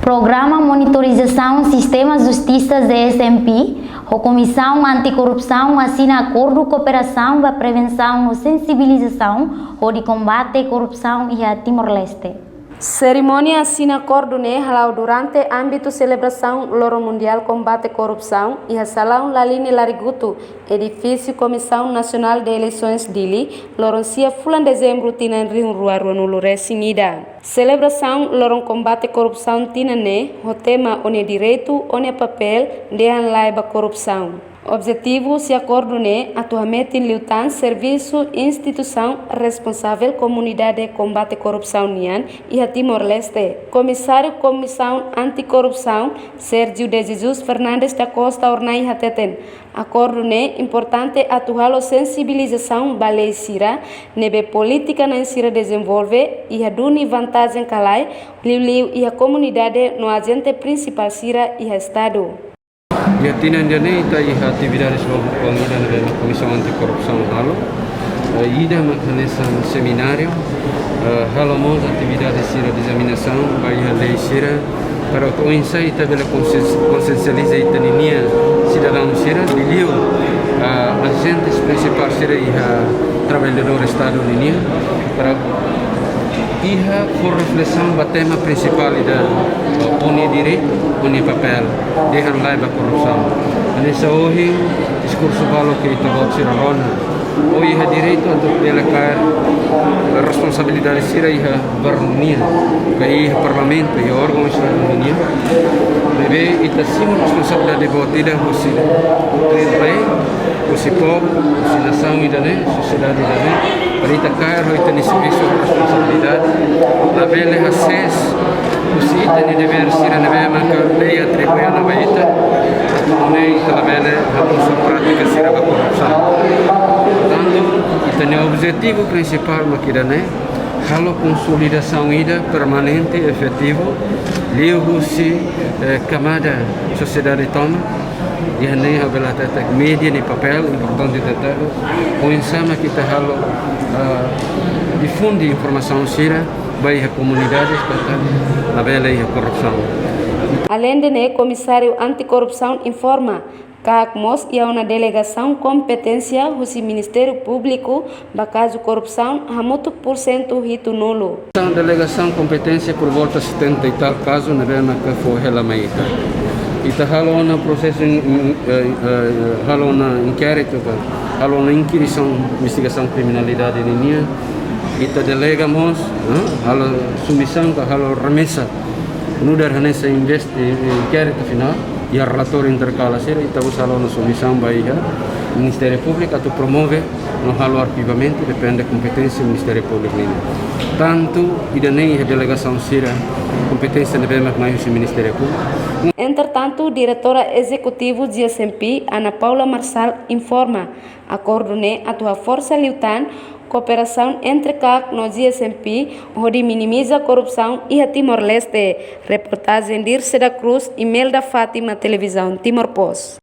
Programa Monitorização Sistema Justiça DSMP, a Comissão Anticorrupção assina acordo de cooperação para prevenção e sensibilização ou de combate à corrupção e a Timor-Leste. Cerimônia assina acordo durante âmbito celebração Loro Mundial Combate à Corrupção e a Salão Laline Larigutu, edifício Comissão Nacional de Eleições Dili, Loroncia Fulan Dezembro Tina Rio Ruaru no Lure Sinida. Celebração Loro Combate à Corrupção Tina o tema onde direito, onde papel, de laiba corrupção. Objetivo se acordo atualmente liutan serviço instituição responsável comunidade de combate à corrupção nian e a Timor-Leste. Comissário Comissão Anticorrupção Sérgio de Jesus Fernandes da Costa Ornai Hateten. Acordo importante atual sensibilização balei sira nebe política na sira desenvolve e a duni vantagem calai liu e a comunidade no agente principal sira e a estado. E a Tina Indianita e a atividade da Comissão Anticorrupção Halo, ida nesse seminário, Halo mos atividade de examinação, vai a lei sira, para o ensaio também consciencializa a itania cidadão sira, liu agentes principais sira e a trabalhador estado linha, para iha por reflexão do tema principal da Uni Direito, Uni Papel, dehan laiba corrupção. Nessa hoje, discurso balo que está a ser rona, ou iha direito atau pela cair a responsabilidade sira iha bernia, que iha parlamento, iha órgão estado linha, bebe ita sima responsabilidade botida husi rei, husi povo, husi nação idane, sociedade idane. Para ita cair ita ni serviço responsabilidade, na bela acesso usi ita ni dever sira na bela que lei atribui na baita, nem ita na bela a sua prática sira a corrupção. Portanto, ita ni objetivo principal makidane, halo consolidação ida permanente efetivo, liu usi camada sociedade toma. E nem a bela tetek media ni papel importante tetek o insama kita halo difunde informação sira bagi a comunidades para a bela e a corrupção. Além de comissário anticorrupção informa CACMOS e uma delegação competência do Ministério Público para caso corrupção a muito por cento hito nulo. A delegação competência por volta 70 e tal caso na bela que foi relamaita. Ita halo na processo halo na inquérito, halo na inquisição, investigação criminalidade ninia. Ita delegamos, halo submissão, halo remessa. Nudar nessa inquérito final e a relatório intercala ser ita halo na submissão baia Ministério Público atau promove no halo arquivamento depende da competência do Ministério Público ini. Tanto ida nem a delegação sira competência deve mais o Ministério Público. Entretanto, diretora executiva de SMP, Ana Paula Marçal, informa acordo a tua força liutan cooperação entre CAC no GSMP, onde minimiza a corrupção e a Timor-Leste. Reportagem de Irce da Cruz e Melda Fátima, televisão Timor Post.